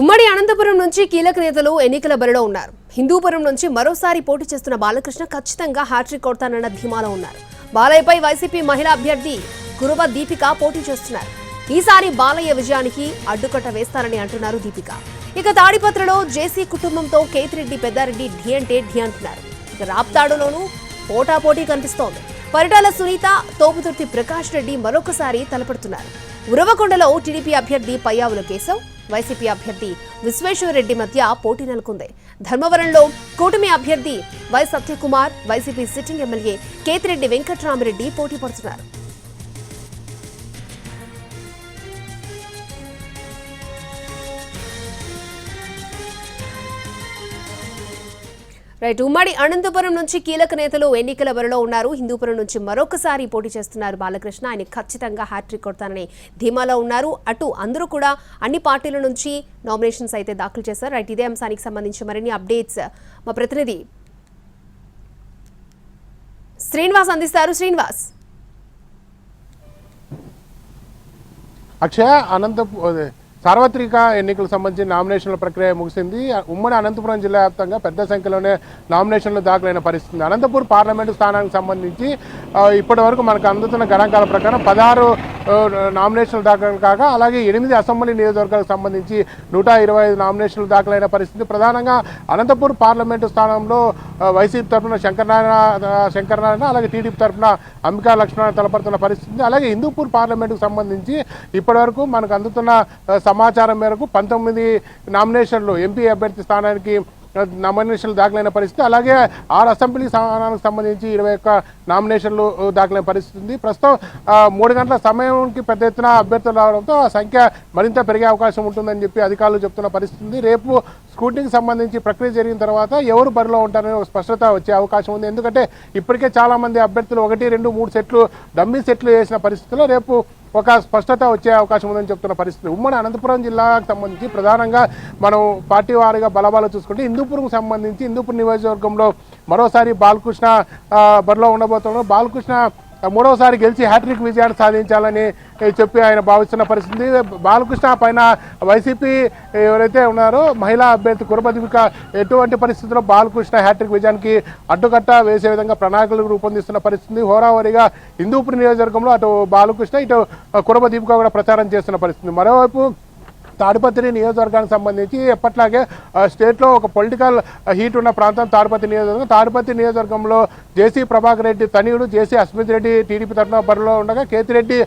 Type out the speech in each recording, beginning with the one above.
ఉమ్మడి అనంతపురం నుంచి కీలక నేతలు ఎన్నికల బరిలో ఉన్నారు. హిందూపురం నుంచి మరోసారి పోటీ చేస్తున్న బాలకృష్ణ ఖచ్చితంగా హ్యాట్రిక్ కొడతానన్న ధీమాలో ఉన్నారు. బాలయ్యపై వైసీపీ మహిళా అభ్యర్థి కురువ దీపిక పోటీ చేస్తున్నారు. ఈసారి బాలయ్య విజయానికి అడ్డుకట్ట వేస్తారని అంటున్నారు దీపిక. ఇక తాడిపత్రలో జేసీ కుటుంబంతో కేతిరెడ్డి పెద్దారెడ్డి ఢీ అంటే ఢీ అంటున్నారు. ఇక రాప్తాడులోనూ పోటాపోటీ కనిపిస్తోంది. పరిటాల సునీత, తోపుదుర్తి ప్రకాష్ రెడ్డి మరొకసారి తలపడుతున్నారు. ఉరవకొండలో టీడీపీ అభ్యర్థి పయ్యావుల కేశవ్, వైసీపీ అభ్యర్థి విశ్వేశ్వరరెడ్డి మధ్య పోటీ నెలకొంది. ధర్మవరంలో కూటమి అభ్యర్థి Y Satyakumar, YCP sitting MLA Ketireddy Venkatramireddy పోటీ పడుతున్నారు. ఉమ్మడి అనంతపురం నుంచి కీలక నేతలు ఎన్నికల బరిలో ఉన్నారు. హిందూపురం నుంచి మరొకసారి పోటీ చేస్తున్నారు బాలకృష్ణ. ఆయన ఖచ్చితంగా హ్యాట్రిక్ కొడతానని ధీమాలో ఉన్నారు. అటు అందరూ కూడా అన్ని పార్టీల నుంచి నామినేషన్స్ అయితే దాఖలు చేశారు. ఇదే అంశానికి సంబంధించి మరిన్ని అప్డేట్స్ మా ప్రతినిధి శ్రీనివాస్ అందిస్తారు. శ్రీనివాస్, అక్షయ, సార్వత్రిక ఎన్నికలకు సంబంధించి నామినేషన్ల ప్రక్రియ ముగిసింది. ఉమ్మడి అనంతపురం జిల్లా వ్యాప్తంగా పెద్ద సంఖ్యలోనే నామినేషన్లు దాఖలైన పరిస్థితి. అనంతపురం పార్లమెంటు స్థానానికి సంబంధించి ఇప్పటి వరకు మనకు అందుతున్న గణాంకాల ప్రకారం 16 నామినేషన్లు దాఖలు కాగా, అలాగే 8 అసెంబ్లీ నియోజకవర్గాలకు సంబంధించి 125 నామినేషన్లు దాఖలైన పరిస్థితి. ప్రధానంగా అనంతపురం పార్లమెంటు స్థానంలో వైసీపీ తరఫున శంకరనారాయణ, అలాగే టీడీపీ తరఫున అంబికా లక్ష్మణ తలపడుతున్న పరిస్థితి. అలాగే హిందూపూర్ పార్లమెంటుకు సంబంధించి ఇప్పటి వరకు మనకు అందుతున్న సమాచారం మేరకు 19 నామినేషన్లు ఎంపీ అభ్యర్థి స్థానానికి నామినేషన్లు దాఖలైన పరిస్థితి. అలాగే 6 అసెంబ్లీ స్థానాలకు సంబంధించి 21 నామినేషన్లు దాఖలైన పరిస్థితి ఉంది. ప్రస్తుతం 3 గంటల సమయానికి పెద్ద ఎత్తున అభ్యర్థులు రావడంతో ఆ సంఖ్య మరింత పెరిగే అవకాశం ఉంటుందని చెప్పి అధికారులు చెప్తున్న పరిస్థితి ఉంది. రేపు స్కూటీకి సంబంధించి ప్రక్రియ జరిగిన తర్వాత ఎవరు బరిలో ఉంటారనే ఒక స్పష్టత వచ్చే అవకాశం ఉంది. ఎందుకంటే ఇప్పటికే చాలామంది అభ్యర్థులు 1, 2, 3 సెట్లు డమ్మీ సెట్లు వేసిన పరిస్థితిలో రేపు ఒక స్పష్టత వచ్చే అవకాశం ఉందని చెప్తున్న పరిస్థితి. ఉమ్మడి అనంతపురం జిల్లాకు సంబంధించి ప్రధానంగా మనం పార్టీ వారీగా బలబాలు చూసుకుంటే హిందూపురం సంబంధించి హిందూపురం నియోజకవర్గంలో మరోసారి బాలకృష్ణ బరిలో ఉండబోతున్నాడు. బాలకృష్ణ మూడవసారి గెలిచి హ్యాట్రిక్ విజయాన్ని సాధించాలని చెప్పి ఆయన భావిస్తున్న పరిస్థితి. బాలకృష్ణ పైన వైసీపీ ఎవరైతే ఉన్నారో మహిళా అభ్యర్థి కురువ దీపిక ఎటువంటి పరిస్థితుల్లో బాలకృష్ణ హ్యాట్రిక్ విజయానికి అడ్డుకట్ట వేసే విధంగా ప్రణాళికలు రూపొందిస్తున్న పరిస్థితి. హోరావరిగా హిందూపురం నియోజకవర్గంలో అటు బాలకృష్ణ, ఇటు కురువ దీపిక కూడా ప్రచారం చేస్తున్న పరిస్థితి. మరోవైపు తాడిపత్రి నియోజకవర్గానికి సంబంధించి ఎప్పట్లాగే స్టేట్లో ఒక పొలిటికల్ హీట్ ఉన్న ప్రాంతం తాడిపత్రి నియోజకవర్గం. తాడిపత్రి నియోజకవర్గంలో జేసీ ప్రభాకర్ రెడ్డి తనయుడు జేసీ అస్మిత్ రెడ్డి టీడీపీ తరఫున బరిలో ఉండగా, కేతిరెడ్డి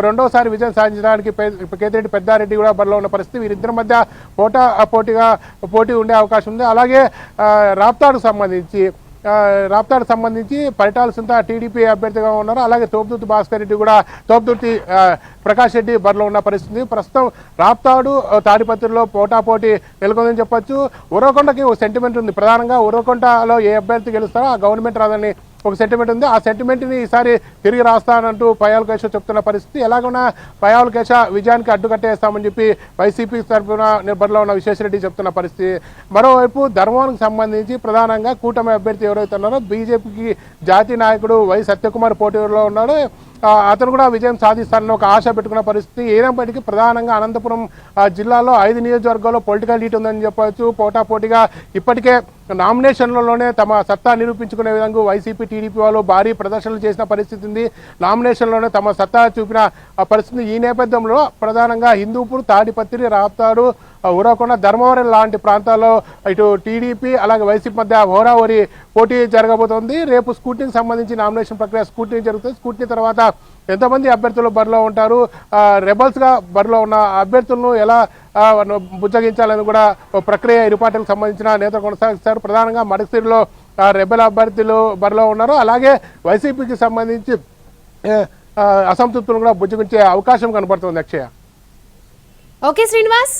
రెండోసారి విజయం సాధించడానికి కేతిరెడ్డి పెద్దారెడ్డి కూడా బరిలో ఉన్న పరిస్థితి. వీరిద్దరి మధ్య పోటీ ఉండే అవకాశం ఉంది. అలాగే రాప్తాడుకు సంబంధించి పరిటాల సునీత టీడీపీ అభ్యర్థిగా ఉన్నారు. అలాగే తోపుదుర్తి భాస్కర్ రెడ్డి కూడా తోపుదుర్తి ప్రకాష్ రెడ్డి బరిలో ఉన్న పరిస్థితి. ప్రస్తుతం రాప్తాడు తాడిపత్రిలో పోటాపోటీ నెలకొందని చెప్పొచ్చు. ఉరవకొండకి ఒక సెంటిమెంట్ ఉంది. ప్రధానంగా ఉరవకొండలో ఏ అభ్యర్థి గెలుస్తారో ఆ గవర్నమెంట్ రాదని ఒక సెంటిమెంట్ ఉంది. ఆ సెంటిమెంట్ని ఈసారి తిరిగి రాస్తానంటూ పయ్యావుల కేశవ్ చెప్తున్న పరిస్థితి. ఎలాగైనా పయ్యావుల కేశవ్ విజయానికి అడ్డుకట్టేస్తామని చెప్పి వైసీపీ తరఫున బరిలో ఉన్న విశ్వేశ్వరరెడ్డి చెప్తున్న పరిస్థితి. మరోవైపు ధర్మవరంకి సంబంధించి ప్రధానంగా కూటమి అభ్యర్థి ఎవరైతే ఉన్నారో బీజేపీకి జాతీయ నాయకుడు వై సత్యకుమార్ పోటీలో ఉన్నాడు. అతను కూడా విజయం సాధిస్తారని ఒక ఆశ పెట్టుకున్న పరిస్థితి. అయినప్పటికీ ప్రధానంగా అనంతపురం జిల్లాలో 5 నియోజకవర్గాల్లో పొలిటికల్ హీట్ ఉందని చెప్పవచ్చు. పోటాపోటీగా ఇప్పటికే నామినేషన్లలోనే తమ సత్తా నిరూపించుకునే విధంగా వైసీపీ టీడీపీ వాళ్ళు భారీ ప్రదర్శనలు చేసిన పరిస్థితి ఉంది. నామినేషన్లోనే తమ సత్తా చూపిన పరిస్థితి. ఈ నేపథ్యంలో ప్రధానంగా హిందూపూర్, తాడిపత్రి, రాప్తాడు, ఉరవకొండ, ధర్మవరం లాంటి ప్రాంతాల్లో ఇటు టీడీపీ అలాగే వైసీపీ మధ్య హోరాహోరీ పోటీ జరగబోతోంది. రేపు స్కూటీకి సంబంధించి నామినేషన్ ప్రక్రియ స్కూటీ జరుగుతుంది. స్కూటీ తర్వాత ఎంతమంది అభ్యర్థులు బరిలో ఉంటారు, రెబల్స్గా బరిలో ఉన్న అభ్యర్థులను ఎలా బుజ్జగించాలని కూడా ప్రక్రియ ఇరు పార్టీలకు సంబంధించిన నేతలు కొనసాగిస్తారు. ప్రధానంగా మడకసిరిలో రెబల్ అభ్యర్థులు బరిలో ఉన్నారు. అలాగే వైసీపీకి సంబంధించి అసంతృప్తులను కూడా బుజ్జగించే అవకాశం కనబడుతుంది. అక్షయ. ఓకే శ్రీనివాస్.